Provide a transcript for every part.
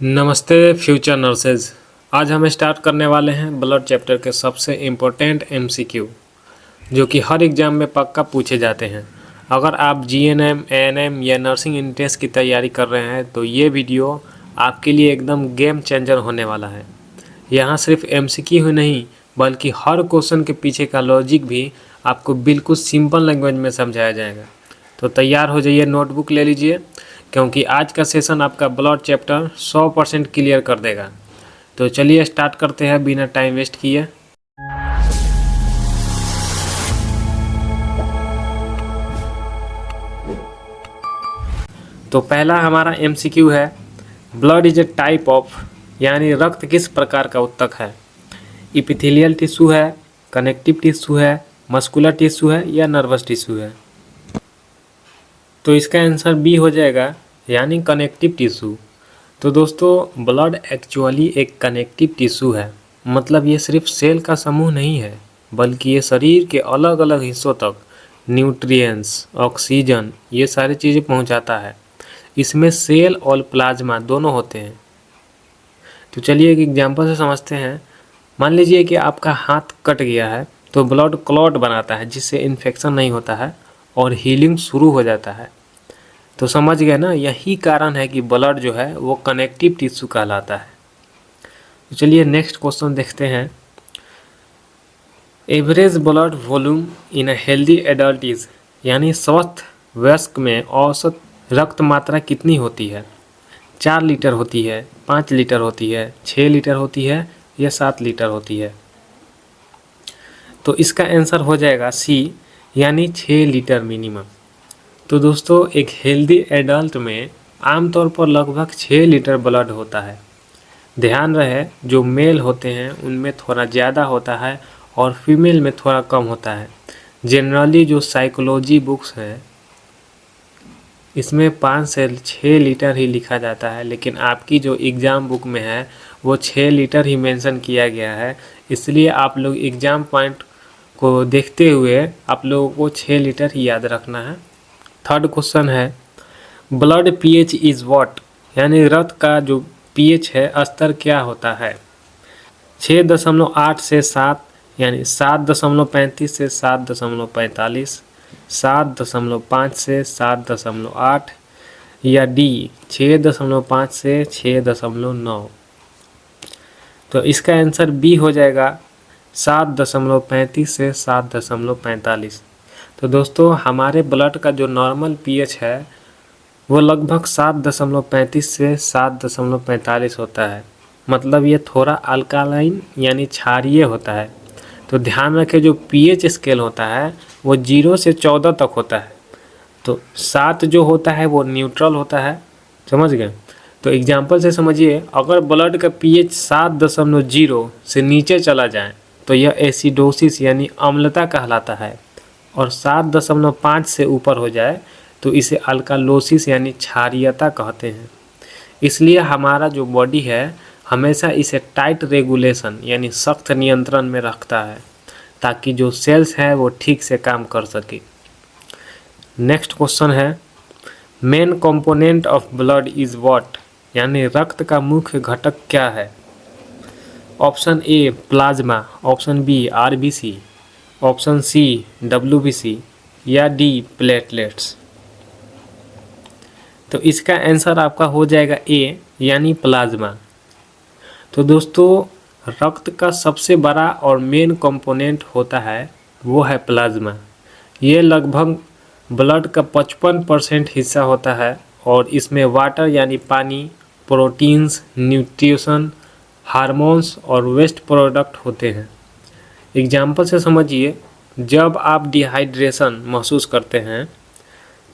नमस्ते future nurses. आज हम स्टार्ट करने वाले हैं ब्लड चैप्टर के सबसे इम्पोर्टेंट एमसीक्यू जो कि हर एग्ज़ाम में पक्का पूछे जाते हैं। अगर आप जीएनएम, एएनएम या नर्सिंग एंट्रेंस की तैयारी कर रहे हैं तो ये वीडियो आपके लिए एकदम गेम चेंजर होने वाला है। यहाँ सिर्फ एमसीक्यू ही नहीं बल्कि हर क्वेश्चन के पीछे का लॉजिक भी आपको बिल्कुल सिंपल लैंग्वेज में समझाया जाएगा। तो तैयार हो जाइए, नोटबुक ले लीजिए क्योंकि आज का सेशन आपका ब्लड चैप्टर 100% क्लियर कर देगा। तो चलिए स्टार्ट करते हैं बिना टाइम वेस्ट किए। तो पहला हमारा एमसीक्यू है, blood is a type of, यानी रक्त किस प्रकार का उत्तक है। इपिथेलियल टिश्यू है, कनेक्टिव टिश्यू है, मस्कुलर टिश्यू है या नर्वस टिश्यू है। तो इसका आंसर बी हो जाएगा, यानी कनेक्टिव टिश्यू। तो दोस्तों ब्लड एक्चुअली एक कनेक्टिव टिश्यू है, मतलब ये सिर्फ सेल का समूह नहीं है बल्कि ये शरीर के अलग अलग हिस्सों तक न्यूट्रिएंट्स, ऑक्सीजन, ये सारी चीज़ें पहुंचाता है। इसमें सेल और प्लाज्मा दोनों होते हैं। तो चलिए एक एग्जांपल से समझते हैं। मान लीजिए कि आपका हाथ कट गया है तो ब्लड क्लॉट बनाता है जिससे इन्फेक्शन नहीं होता है और हीलिंग शुरू हो जाता है। तो समझ गए ना, यही कारण है कि ब्लड जो है वो कनेक्टिव टिश्यू कहलाता है। तो चलिए नेक्स्ट क्वेश्चन देखते हैं। Average blood volume in a healthy adult is, यानी स्वस्थ वयस्क में औसत रक्त मात्रा कितनी होती है। 4 लीटर होती है, 5 लीटर होती है, 6 लीटर होती है या 7 लीटर होती है। तो इसका आंसर हो जाएगा सी, यानी 6 लीटर मिनिमम। तो दोस्तों एक हेल्दी एडल्ट में आमतौर पर लगभग 6 लीटर ब्लड होता है। ध्यान रहे जो मेल होते हैं उनमें थोड़ा ज़्यादा होता है और फीमेल में थोड़ा कम होता है। जनरली जो साइकोलॉजी बुक्स हैं इसमें 5 से 6 लीटर ही लिखा जाता है, लेकिन आपकी जो एग्ज़ाम बुक में है वो 6 लीटर ही मेंशन किया गया है। इसलिए आप लोग एग्ज़ाम पॉइंट को देखते हुए आप लोगों को 6 लीटर ही याद रखना है। थर्ड क्वेश्चन है, ब्लड पीएच इज़ व्हाट, यानी रक्त का जो पीएच है स्तर क्या होता है। 6.8 से 7, यानी 7.35 से 7.45, 7.5 से 7.8 या डी 6.5 से 6.9। तो इसका आंसर बी हो जाएगा 7.35 से 7.45। तो दोस्तों हमारे ब्लड का जो नॉर्मल पीएच है वो लगभग 7.35 से 7.45 होता है, मतलब ये थोड़ा अल्कालाइन यानी क्षारीय होता है। तो ध्यान रखें जो पीएच स्केल होता है वो 0 से 14 तक होता है। तो 7 जो होता है वो न्यूट्रल होता है, समझ गए। तो एग्जाम्पल से समझिए, अगर ब्लड का पीएच 7.0 से नीचे चला जाए तो यह एसिडोसिस यानी अम्लता कहलाता है, और 7.5 से ऊपर हो जाए तो इसे अल्कालोसिस यानी क्षारीयता कहते हैं। इसलिए हमारा जो बॉडी है हमेशा इसे टाइट रेगुलेशन यानी सख्त नियंत्रण में रखता है ताकि जो सेल्स हैं वो ठीक से काम कर सके। नेक्स्ट क्वेश्चन है, main component of blood is what, यानी रक्त का मुख्य घटक क्या है। Option A plasma, option B RBC, option C WBC या डी प्लेटलेट्स। तो इसका आंसर आपका हो जाएगा ए, यानी प्लाज्मा। तो दोस्तों रक्त का सबसे बड़ा और मेन कंपोनेंट होता है वो है प्लाज्मा। ये लगभग ब्लड का 55% हिस्सा होता है और इसमें वाटर यानी पानी, प्रोटीन्स, न्यूट्रिशन, हार्मोन्स और वेस्ट प्रोडक्ट होते हैं। एग्जाम्पल से समझिए, जब आप डिहाइड्रेशन महसूस करते हैं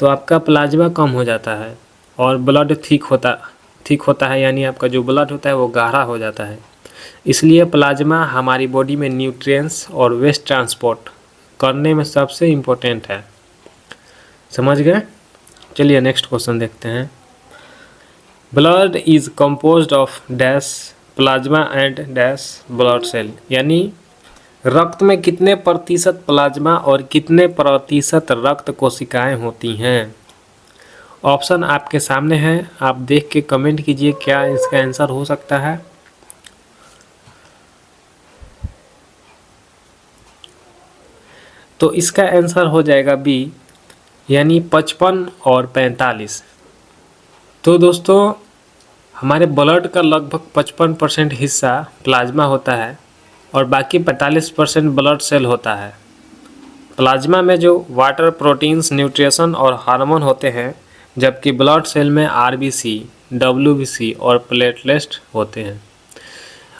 तो आपका प्लाज्मा कम हो जाता है और ब्लड थिक होता है, यानी आपका जो ब्लड होता है वो गाढ़ा हो जाता है। इसलिए प्लाज्मा हमारी बॉडी में न्यूट्रिएंट्स और वेस्ट ट्रांसपोर्ट करने में सबसे इम्पोर्टेंट है, समझ गए। चलिए नेक्स्ट क्वेश्चन देखते हैं। Blood is composed of dash plasma and dash blood cell, यानी रक्त में कितने प्रतिशत प्लाज्मा और कितने प्रतिशत रक्त कोशिकाएं होती हैं। ऑप्शन आपके सामने है, आप देख के कमेंट कीजिए क्या इसका आंसर हो सकता है। तो इसका आंसर हो जाएगा बी, यानी 55 और 45। तो दोस्तों हमारे ब्लड का लगभग 55% हिस्सा प्लाज्मा होता है और बाकी 45% ब्लड सेल होता है। प्लाज्मा में जो वाटर, प्रोटीन्स, न्यूट्रिशन और हार्मोन होते हैं, जबकि ब्लड सेल में आरबीसी, डब्ल्यूबीसी और प्लेटलेट्स होते हैं।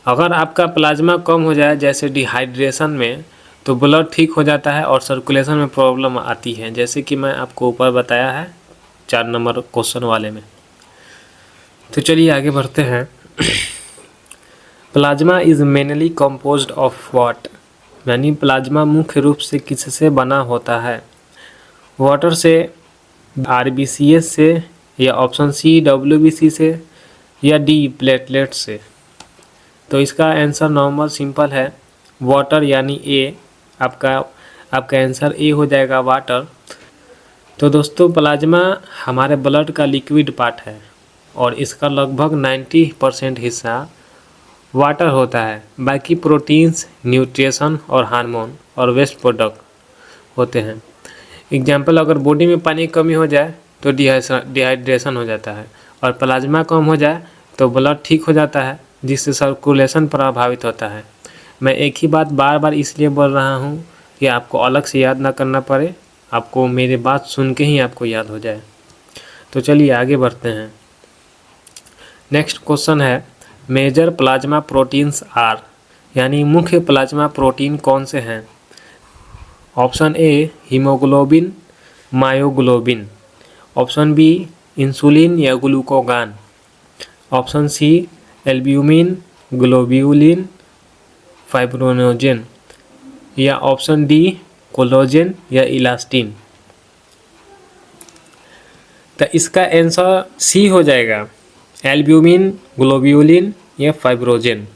अगर आपका प्लाज्मा कम हो जाए जैसे डिहाइड्रेशन में, तो ब्लड ठीक हो जाता है और सर्कुलेशन में प्रॉब्लम आती है, जैसे कि मैं आपको ऊपर बताया है 4 नंबर क्वेश्चन वाले में। तो चलिए आगे बढ़ते हैं। Plasma is mainly composed of what, यानी प्लाज्मा मुख्य रूप से किससे बना होता है? वाटर से, आरबीसीएस से, या ऑप्शन सी डब्ल्यूबीसी से, या डी प्लेटलेट से। तो इसका आंसर नॉर्मल सिंपल है, वाटर, यानी ए। आपका आंसर ए हो जाएगा, वाटर। तो दोस्तों प्लाज्मा हमारे ब्लड का लिक्विड पार्ट है और इसका लगभग 90% हिस्सा वाटर होता है। बाकी प्रोटीन्स, न्यूट्रिशन और हार्मोन और वेस्ट प्रोडक्ट होते हैं। एग्जाम्पल, अगर बॉडी में पानी की कमी हो जाए तो डिहाइड्रेशन हो जाता है, और प्लाज्मा कम हो जाए तो ब्लड ठीक हो जाता है, जिससे सर्कुलेशन प्रभावित होता है। मैं एक ही बात बार बार इसलिए बोल रहा हूँ कि आपको अलग से याद ना करना पड़े, आपको मेरी बात सुन के ही आपको याद हो जाए। तो चलिए आगे बढ़ते हैं। नेक्स्ट क्वेश्चन है, मेजर प्लाज्मा प्रोटीन्स आर, यानी मुख्य प्लाज्मा प्रोटीन कौन से हैं? Option A haemoglobin, myoglobin. Option B insulin या glucagon. Option C albumin, globulin, fibrinogen, या ऑप्शन डी कोलेजन या इलास्टिन। तो इसका आंसर सी हो जाएगा, एल्ब्यूमिन, ग्लोब्यूलिन या फाइब्रोजेन।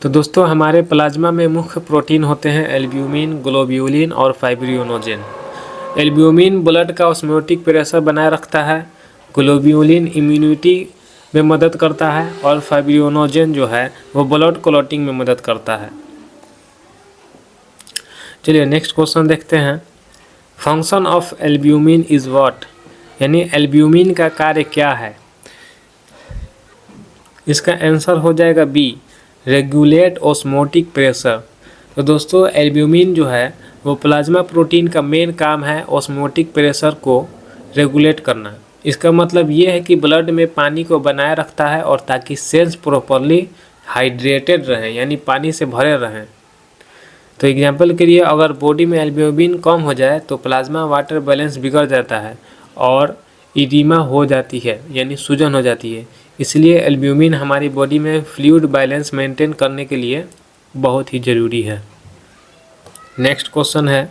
तो दोस्तों हमारे प्लाज्मा में मुख्य प्रोटीन होते हैं एल्ब्यूमिन, ग्लोब्यूलिन और फाइब्रोनोजेन। एल्ब्यूमिन ब्लड का ऑस्मोटिक प्रेशर बनाए रखता है, ग्लोब्यूलिन इम्यूनिटी में मदद करता है, और फाइब्रोनोजेन जो है वो ब्लड क्लॉटिंग में मदद करता है। चलिए नेक्स्ट क्वेश्चन देखते हैं। Function of albumin is what, यानी एल्ब्यूमिन का कार्य क्या है? इसका आंसर हो जाएगा बी, रेगुलेट ऑस्मोटिक प्रेशर। तो दोस्तों एल्ब्यूमिन जो है वो प्लाज्मा प्रोटीन का मेन काम है ऑस्मोटिक प्रेशर को रेगुलेट करना। इसका मतलब ये है कि ब्लड में पानी को बनाए रखता है, और ताकि सेल्स प्रॉपरली हाइड्रेटेड रहें, यानी पानी से भरे रहें। तो एग्जांपल के लिए, अगर बॉडी में एल्ब्यूमिन कम हो जाए तो प्लाज्मा वाटर बैलेंस बिगड़ जाता है और इडिमा हो जाती है, यानी सूजन हो जाती है। इसलिए एल्ब्यूमिन हमारी बॉडी में फ्लूइड बैलेंस मेंटेन करने के लिए बहुत ही ज़रूरी है। नेक्स्ट क्वेश्चन है,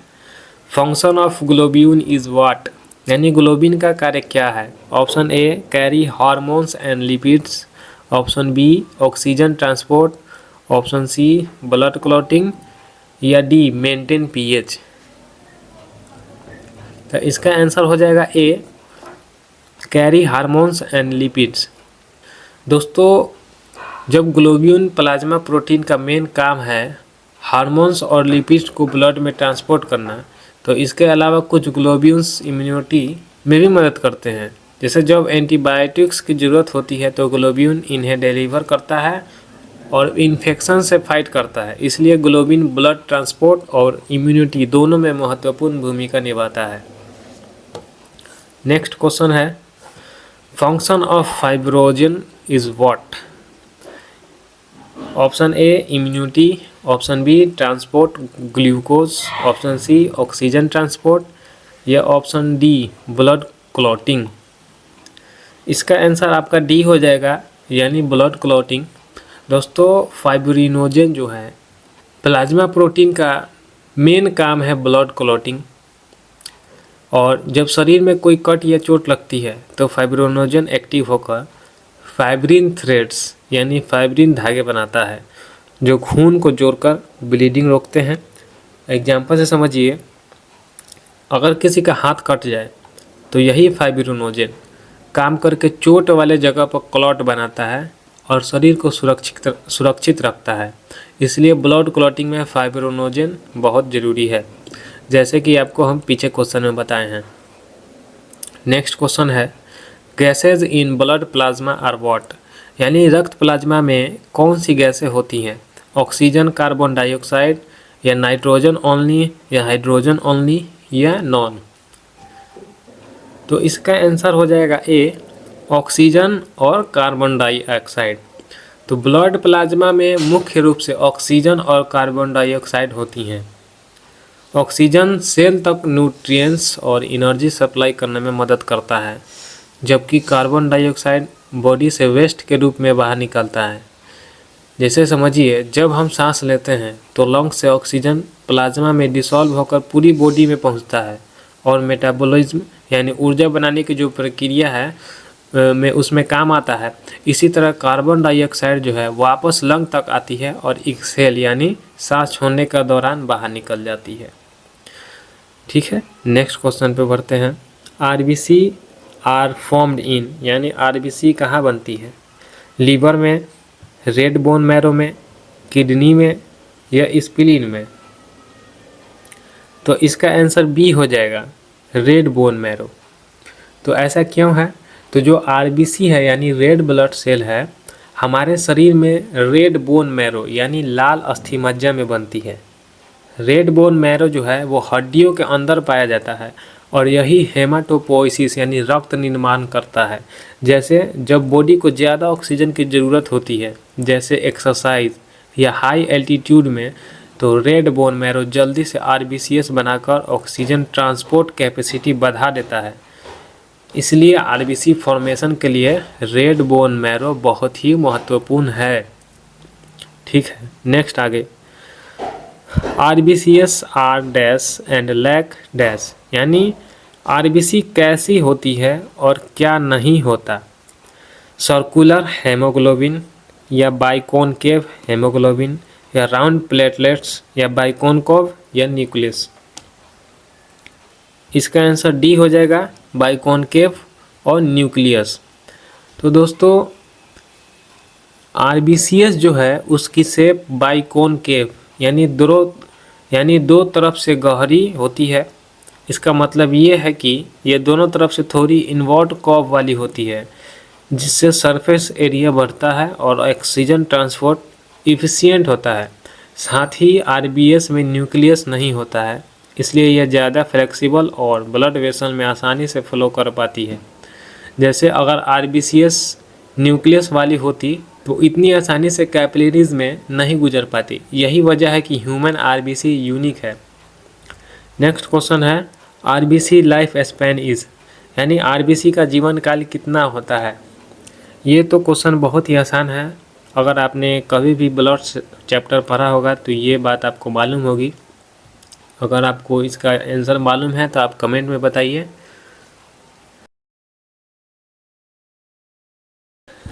function of globule is what, यानी ग्लोबिन का कार्य क्या है? Option A carry hormones and lipids. Option B oxygen transport. Option C blood clotting, या डी मेंटेन पीएच। तो इसका आंसर हो जाएगा A, carry hormones and lipids. दोस्तों जब ग्लोब्यूल प्लाज्मा प्रोटीन का मेन काम है हार्मोन्स और लिपिड्स को ब्लड में ट्रांसपोर्ट करना, तो इसके अलावा कुछ ग्लोब्यूल्स इम्यूनिटी में भी मदद करते हैं। जैसे जब एंटीबायोटिक्स की ज़रूरत होती है तो ग्लोब्यूल इन्हें डिलीवर करता है और इन्फेक्शन से फाइट करता है। इसलिए ग्लोब्यूल ब्लड ट्रांसपोर्ट और इम्यूनिटी दोनों में महत्वपूर्ण भूमिका निभाता है। नेक्स्ट क्वेश्चन है, function of fibrinogen is what? Option A immunity, option B transport glucose, option C oxygen transport, या ऑप्शन डी ब्लड क्लॉटिंग। इसका आंसर आपका डी हो जाएगा, यानी ब्लड क्लॉटिंग। दोस्तों फाइब्रिनोजेन जो है प्लाज्मा प्रोटीन का मेन काम है ब्लड क्लॉटिंग, और जब शरीर में कोई कट या चोट लगती है तो फाइब्रिनोजेन एक्टिव होकर फाइब्रिन थ्रेड्स, यानी फाइब्रिन धागे बनाता है, जो खून को जोड़कर ब्लीडिंग रोकते हैं। एग्जाम्पल से समझिए, अगर किसी का हाथ कट जाए तो यही फाइब्रिनोजेन काम करके चोट वाले जगह पर क्लॉट बनाता है और शरीर को सुरक्षित रखता है। इसलिए ब्लड क्लॉटिंग में फाइब्रिनोजेन बहुत ज़रूरी है, जैसे कि आपको हम पीछे क्वेश्चन में बताए हैं। नेक्स्ट क्वेश्चन है gases in blood plasma are what, यानी रक्त प्लाज्मा में कौन सी गैसें होती हैं? ऑक्सीजन, कार्बन डाइऑक्साइड, या नाइट्रोजन ओनली, या हाइड्रोजन ओनली, या नॉन। तो इसका आंसर हो जाएगा ए, ऑक्सीजन और कार्बन डाइऑक्साइड। तो ब्लड प्लाज्मा में मुख्य रूप से ऑक्सीजन और कार्बन डाइऑक्साइड होती हैं। ऑक्सीजन सेल तक न्यूट्रिएंट्स और एनर्जी सप्लाई करने में मदद करता है, जबकि कार्बन डाइऑक्साइड बॉडी से वेस्ट के रूप में बाहर निकलता है। जैसे समझिए, जब हम सांस लेते हैं तो लंग्स से ऑक्सीजन प्लाज्मा में डिसॉल्व होकर पूरी बॉडी में पहुंचता है और मेटाबॉलिज्म यानी ऊर्जा बनाने की जो प्रक्रिया है में उसमें काम आता है। इसी तरह कार्बन डाइऑक्साइड जो है वापस लंग तक आती है और एक्सहेल यानी सांस छोड़ने का दौरान बाहर निकल जाती है। ठीक है, नेक्स्ट क्वेश्चन पे बढ़ते हैं। आरबीसी आर फॉर्म्ड इन, यानी आरबीसी कहाँ बनती है? लीवर में, रेड बोन मैरो में, किडनी में, या स्प्लीन में। तो इसका आंसर बी हो जाएगा, रेड बोन मैरो। तो ऐसा क्यों है? तो जो आरबीसी है यानी रेड ब्लड सेल है, हमारे शरीर में रेड बोन मैरो यानी लाल अस्थि मज्जा में बनती है। रेड बोन मैरो जो है वो हड्डियों के अंदर पाया जाता है और यही हेमाटोपोइसिस यानी रक्त निर्माण करता है। जैसे जब बॉडी को ज़्यादा ऑक्सीजन की ज़रूरत होती है, जैसे एक्सरसाइज या हाई एल्टीट्यूड में, तो रेड बोन मैरो जल्दी से आरबीसीएस बनाकर ऑक्सीजन ट्रांसपोर्ट कैपेसिटी बढ़ा देता है। इसलिए आरबीसी फॉर्मेशन के लिए रेड बोन मैरो बहुत ही महत्वपूर्ण है। ठीक है, नेक्स्ट आगे। RBCs are dash and lack dash, यानी आरबीसी कैसी होती है और क्या नहीं होता? सर्कुलर हेमोग्लोबिन, या बाइकॉनकेव हेमोग्लोबिन, या राउंड प्लेटलेट्स, या बाइकॉनकेव, या न्यूक्लियस। इसका आंसर डी हो जाएगा, बाइकॉनकेव और न्यूक्लियस। तो दोस्तों आरबीसीएस जो है उसकी शेप बाइकॉनकेव यानी दो तरफ से गहरी होती है। इसका मतलब ये है कि ये दोनों तरफ से थोड़ी इनवर्ट कर्व वाली होती है, जिससे सरफेस एरिया बढ़ता है और ऑक्सीजन ट्रांसपोर्ट इफ़िशियंट होता है। साथ ही आरबीएस में न्यूक्लियस नहीं होता है, इसलिए यह ज़्यादा फ्लेक्सिबल और ब्लड वेसल में आसानी से फ्लो कर पाती है। जैसे अगर आरबीसीएस न्यूक्लियस वाली होती तो इतनी आसानी से कैपिलरीज में नहीं गुजर पाती। यही वजह है कि ह्यूमन आरबीसी यूनिक है। नेक्स्ट क्वेश्चन है आरबीसी लाइफ स्पैन इज़, यानी आरबीसी का जीवन काल कितना होता है? ये तो क्वेश्चन बहुत ही आसान है। अगर आपने कभी भी ब्लड चैप्टर पढ़ा होगा तो ये बात आपको मालूम होगी। अगर आपको इसका आंसर मालूम है तो आप कमेंट में बताइए।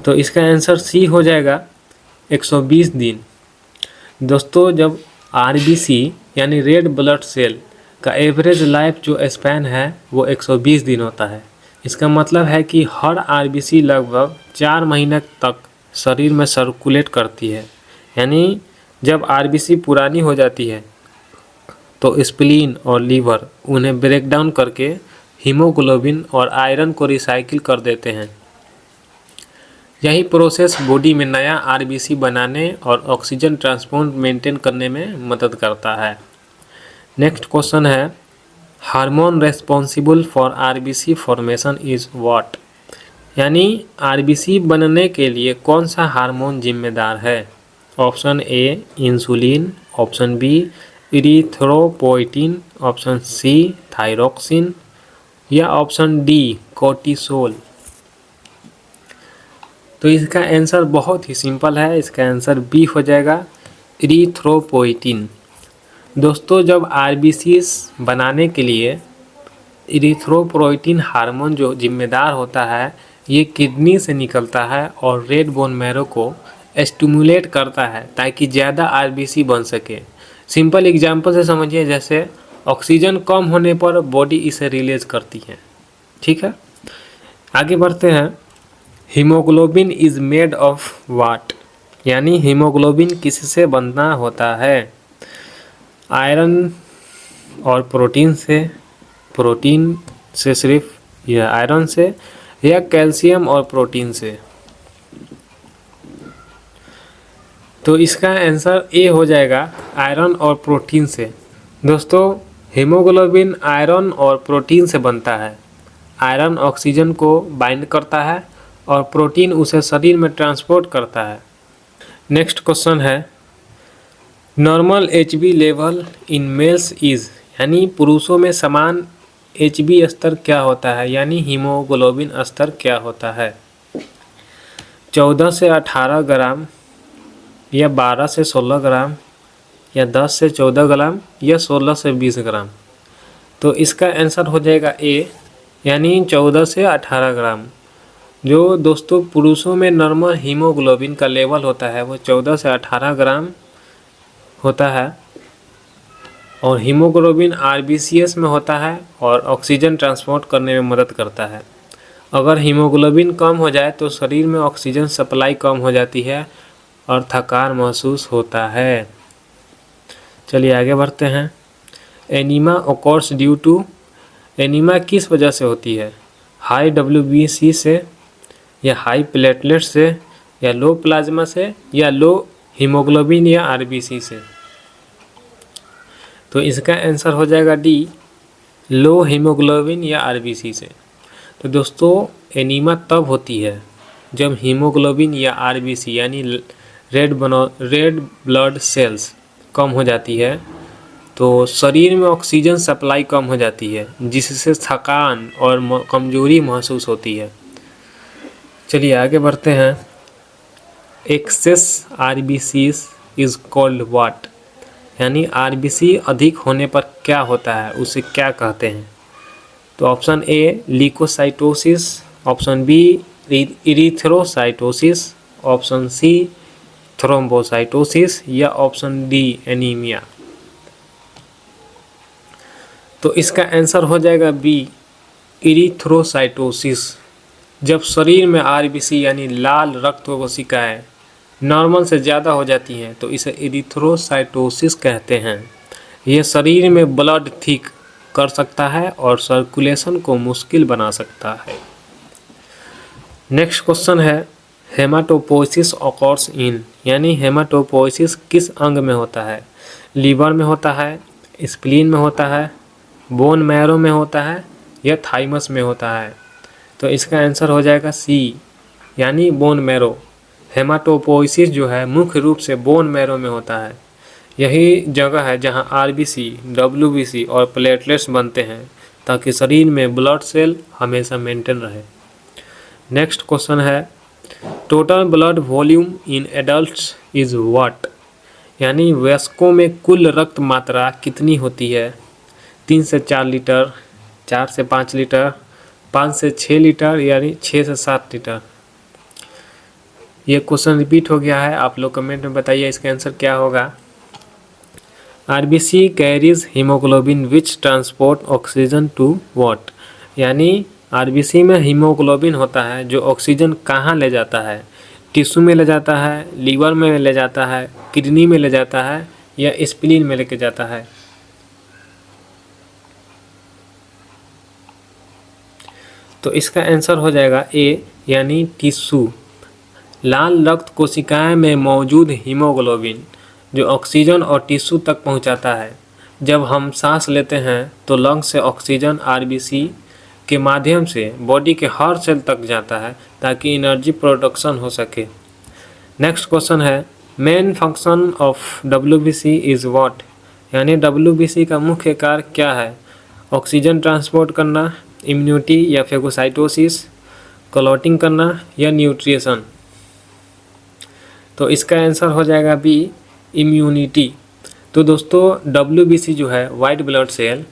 तो इसका आंसर सी हो जाएगा 120 दिन। दोस्तों जब आरबीसी यानी रेड ब्लड सेल का एवरेज लाइफ जो स्पैन है वो 120 दिन होता है। इसका मतलब है कि हर आरबीसी लगभग 4 महीने तक शरीर में सर्कुलेट करती है। यानी जब आरबीसी पुरानी हो जाती है तो स्प्लीन और लीवर उन्हें ब्रेक डाउन करके हीमोग्लोबिन और आयरन को रिसाइकिल कर देते हैं। यही प्रोसेस बॉडी में नया आरबीसी बनाने और ऑक्सीजन ट्रांसपोर्ट मेंटेन करने में मदद करता है। नेक्स्ट क्वेश्चन है hormone responsible for RBC formation is what, यानी आरबीसी बनने के लिए कौन सा हार्मोन जिम्मेदार है? Option A insulin, option B erythropoietin, option C thyroxine, या ऑप्शन डी कोर्टिसोल। तो इसका आंसर बहुत ही सिंपल है, इसका आंसर बी हो जाएगा इरिथ्रोपोइटिन। दोस्तों जब आरबीसीज बनाने के लिए इरिथ्रोपोइटिन हार्मोन जो जिम्मेदार होता है ये किडनी से निकलता है और रेड बोन मैरो को स्टिमुलेट करता है ताकि ज़्यादा आरबीसी बन सके। सिंपल एग्जांपल से समझिए, जैसे ऑक्सीजन कम होने पर बॉडी इसे रिलीज करती है, ठीक है, आगे बढ़ते हैं। Haemoglobin is made of what, यानी हीमोग्लोबिन किससे बनना होता है? आयरन और प्रोटीन से, प्रोटीन से सिर्फ या आयरन से, या कैल्शियम और प्रोटीन से? तो इसका आंसर ए हो जाएगा, आयरन और प्रोटीन से। दोस्तों, हीमोग्लोबिन आयरन और प्रोटीन से बनता है। आयरन ऑक्सीजन को बाइंड करता है और प्रोटीन उसे शरीर में ट्रांसपोर्ट करता है। नेक्स्ट क्वेश्चन है, normal HB level in males is, यानी पुरुषों में समान एचबी स्तर क्या होता है, यानी हीमोग्लोबिन स्तर क्या होता है? 14 से 18 ग्राम, या 12 से 16 ग्राम, या 10 से 14 ग्राम, या 16 से 20 ग्राम? तो इसका आंसर हो जाएगा ए, यानी 14 से 18 ग्राम। जो दोस्तों पुरुषों में नॉर्मल हीमोग्लोबिन का लेवल होता है वो 14 से 18 ग्राम होता है, और हीमोग्लोबिन आरबीसीएस में होता है और ऑक्सीजन ट्रांसपोर्ट करने में मदद करता है। अगर हीमोग्लोबिन कम हो जाए तो शरीर में ऑक्सीजन सप्लाई कम हो जाती है और थकान महसूस होता है। चलिए आगे बढ़ते हैं। एनीमा ओकर्स ड्यू टू, एनीमा किस वजह से होती है? हाई WBC से, या हाई प्लेटलेट से, या लो प्लाज्मा से, या लो हीमोग्लोबिन या आरबीसी से? तो इसका आंसर हो जाएगा डी, लो हीमोग्लोबिन या आरबीसी से। तो दोस्तों एनीमा तब होती है जब हीमोग्लोबिन या आरबीसी यानी रेड ब्लड सेल्स कम हो जाती है, तो शरीर में ऑक्सीजन सप्लाई कम हो जाती है, जिससे थकान और कमजोरी महसूस होती है। चलिए आगे बढ़ते हैं। Excess RBCs is called what, यानी आरबीसी अधिक होने पर क्या होता है, उसे क्या कहते हैं? तो option A leukocytosis, option B erythrocytosis, option C thrombocytosis, या ऑप्शन डी एनीमिया? तो इसका आंसर हो जाएगा बी, इरिथ्रोसाइटोसिस। जब शरीर में आरबीसी यानी लाल रक्त कोशिकाएं नॉर्मल से ज़्यादा हो जाती हैं तो इसे इरिथ्रोसाइटोसिस कहते हैं। यह शरीर में ब्लड थिक कर सकता है और सर्कुलेशन को मुश्किल बना सकता है। नेक्स्ट क्वेश्चन है, हेमाटोपोइसिस ऑकर्स इन, यानी हेमाटोपोइसिस किस अंग में होता है? लीवर में होता है, स्प्लीन में होता है, बोन मैरो में होता है, या थाइमस में होता है? तो इसका आंसर हो जाएगा सी, यानी बोन मैरो। हेमाटोपोइसिस जो है मुख्य रूप से बोन मैरो में होता है। यही जगह है जहां आरबीसी, डब्ल्यूबीसी और प्लेटलेट्स बनते हैं ताकि शरीर में ब्लड सेल हमेशा मेंटेन रहे। नेक्स्ट क्वेश्चन है, total blood volume in adults is what, यानी वयस्कों में कुल रक्त मात्रा कितनी होती है? 3 से 4 लीटर, 4 से 5 लीटर, 5 से 6 लीटर, यानी 6 से 7 लीटर? ये क्वेश्चन रिपीट हो गया है, आप लोग कमेंट में बताइए इसका आंसर क्या होगा। RBC carries haemoglobin which transport oxygen to what, यानी आरबीसी में हीमोग्लोबिन होता है जो ऑक्सीजन कहाँ ले जाता है? टिश्यू में ले जाता है, लीवर में ले जाता है, किडनी में ले जाता है, या स्प्लीन में लेके जाता है? तो इसका आंसर हो जाएगा ए, यानी टिश्यू। लाल रक्त कोशिकाएं में मौजूद हीमोग्लोबिन जो ऑक्सीजन और टिश्यू तक पहुंचाता है। जब हम सांस लेते हैं तो लंग से ऑक्सीजन आरबीसी के माध्यम से बॉडी के हर सेल तक जाता है ताकि एनर्जी प्रोडक्शन हो सके। नेक्स्ट क्वेश्चन है, main function of WBC is what, यानी डब्ल्यूबीसी का मुख्य कार्य क्या है? ऑक्सीजन ट्रांसपोर्ट करना, इम्यूनिटी या फेगोसाइटोसिस, क्लॉटिंग करना, या न्यूट्रिशन? तो इसका आंसर हो जाएगा बी, इम्यूनिटी। तो दोस्तों डब्ल्यूबीसी जो है वाइट ब्लड सेल,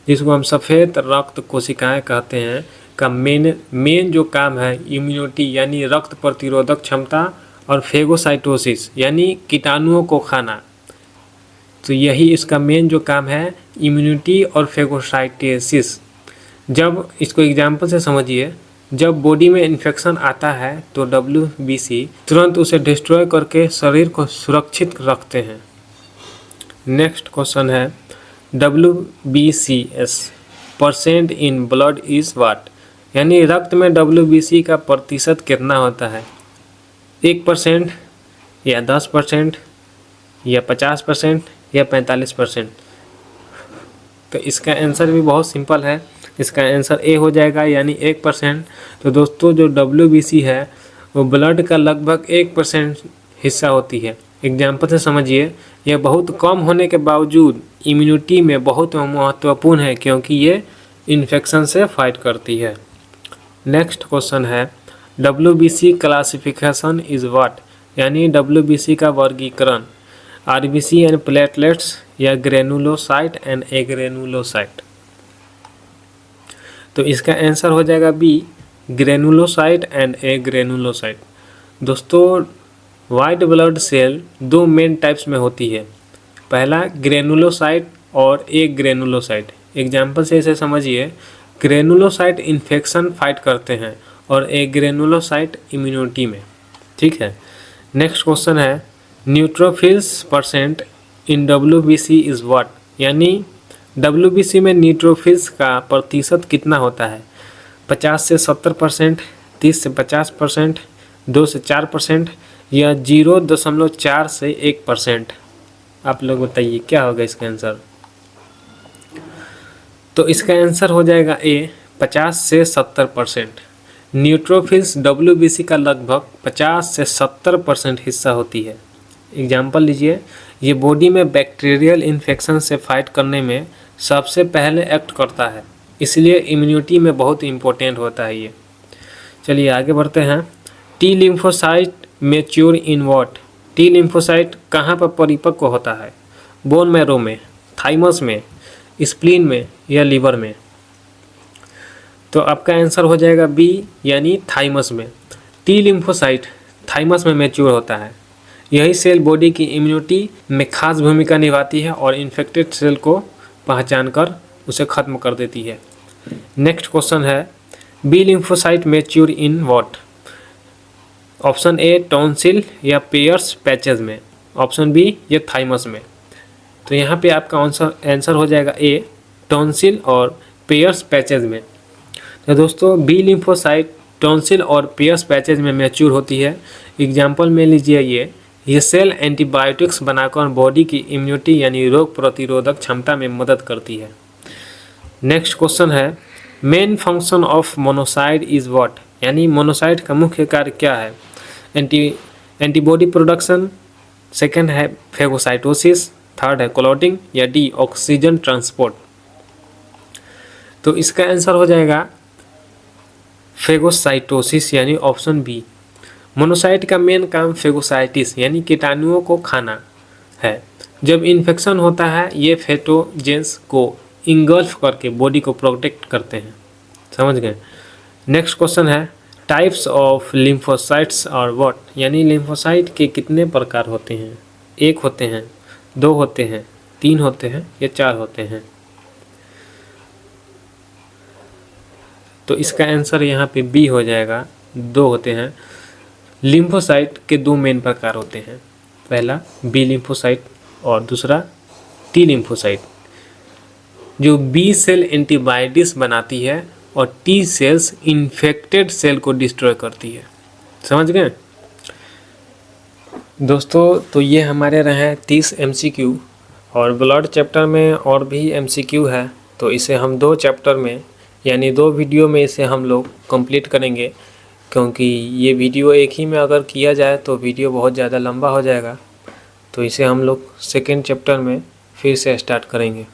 जिसको हम सफ़ेद रक्त कोशिकाएं कहते हैं, का मेन जो काम है इम्यूनिटी यानी रक्त प्रतिरोधक क्षमता, और फेगोसाइटोसिस यानी कीटाणुओं को खाना। तो यही इसका मेन जो काम है, इम्यूनिटी और फेगोसाइटोसिस। जब इसको एग्जाम्पल से समझिए, जब बॉडी में इन्फेक्शन आता है तो WBC तुरंत उसे डिस्ट्रॉय करके शरीर को सुरक्षित रखते हैं। नेक्स्ट क्वेश्चन है WBCS percent in blood is what, यानी रक्त में WBC का प्रतिशत कितना होता है? 1% या 10% या 50% या 45%? तो इसका आंसर भी बहुत सिंपल है, इसका आंसर ए हो जाएगा, यानी 1%। तो दोस्तों जो WBC है वो ब्लड का लगभग 1% हिस्सा होती है। एग्जाम्पल से समझिए, यह बहुत कम होने के बावजूद इम्यूनिटी में बहुत महत्वपूर्ण है क्योंकि ये इन्फेक्शन से फाइट करती है। नेक्स्ट क्वेश्चन है WBC क्लासिफिकेशन इज़ व्हाट, यानी WBC का वर्गीकरण RBC एंड प्लेटलेट्स या ग्रेनुलोसाइट एंड एग्रेनुलोसाइट? तो इसका आंसर हो जाएगा बी, ग्रेनुलोसाइट एंड एग्रेनुलोसाइट। दोस्तों वाइट ब्लड सेल दो मेन टाइप्स में होती है, पहला ग्रेनुलोसाइट और एक ग्रेनुलोसाइट। एग्जाम्पल से इसे समझिए, ग्रेनुलोसाइट इन्फेक्शन फाइट करते हैं और एक ग्रेनुलोसाइट इम्यूनिटी में। ठीक है। नेक्स्ट क्वेश्चन है neutrophils percent in WBC is what, यानी WBC में न्यूट्रोफिल्स का प्रतिशत कितना होता है? 50 से 70%, 30 से 50%, 2 से 4% या 0.4 से 1%? आप लोग बताइए क्या होगा इसका आंसर? तो इसका आंसर हो जाएगा ए, 50 से 70%। न्यूट्रोफिल्स WBC का लगभग 50 से 70% हिस्सा होती है। एग्जाम्पल लीजिए, ये बॉडी में बैक्टीरियल इन्फेक्शन से फाइट करने में सबसे पहले एक्ट करता है, इसलिए इम्यूनिटी में बहुत इम्पोर्टेंट होता है ये। चलिए आगे बढ़ते हैं। T lymphocyte mature in what, T lymphocyte कहाँ पर परिपक्व होता है? बोन मैरो में, थाइमस में, स्प्लीन में या लीवर में? तो आपका आंसर हो जाएगा बी, यानी थाइमस में। टी लिम्फोसाइट थाइमस में मैच्योर होता है। यही सेल बॉडी की इम्यूनिटी में खास भूमिका निभाती है और इन्फेक्टेड सेल को पहचान कर उसे खत्म कर देती है। नेक्स्ट क्वेश्चन है B lymphocyte mature in what? Option A tonsil या पेयर्स पैचेज में, ऑप्शन बी या थाइमस में? तो यहाँ पे आपका आंसर हो जाएगा ए, टॉन्सिल और पेयर्स पैचेज में। तो दोस्तों बी लिम्फोसाइट टॉन्सिल और पेयर्स पैचेज में मैच्योर होती है। एग्जाम्पल में लीजिए ये सेल एंटीबायोटिक्स बनाकर बॉडी की इम्यूनिटी यानी रोग प्रतिरोधक क्षमता में मदद करती है। नेक्स्ट क्वेश्चन है main function of monocyte is what, यानी मोनोसाइट का मुख्य कार्य क्या है? एंटीबॉडी प्रोडक्शन, सेकंड है फेगोसाइटोसिस, थर्ड है क्लॉटिंग या डी ऑक्सीजन ट्रांसपोर्ट? तो इसका आंसर हो जाएगा फेगोसाइटोसिस, यानी ऑप्शन बी। मोनोसाइट का मेन काम फेगोसाइटिस यानी कीटाणुओं को खाना है। जब इन्फेक्शन होता है ये पैथोजेंस को इंगल्फ करके बॉडी को प्रोटेक्ट करते हैं। समझ गए? नेक्स्ट क्वेश्चन है टाइप्स ऑफ लिम्फोसाइट्स और व्हाट, यानी लिम्फोसाइट के कितने प्रकार होते हैं? 1 होते हैं, 2 होते हैं, 3 होते हैं या 4 होते हैं? तो इसका आंसर यहाँ पे बी हो जाएगा, 2 होते हैं। लिम्फोसाइट के 2 मेन प्रकार होते हैं, पहला बी लिम्फोसाइट और दूसरा टी लिम्फोसाइट। जो बी सेल एंटीबॉडीज बनाती है और टी सेल्स इन्फेक्टेड सेल को डिस्ट्रॉय करती है। समझ गए दोस्तों? तो ये हमारे रहे 30 MCQ और ब्लड चैप्टर में और भी MCQ है, तो इसे हम 2 चैप्टर में यानी 2 वीडियो में इसे हम लोग कंप्लीट करेंगे, क्योंकि ये वीडियो एक ही में अगर किया जाए तो वीडियो बहुत ज़्यादा लंबा हो जाएगा। तो इसे हम लोग सेकेंड चैप्टर में फिर से स्टार्ट करेंगे।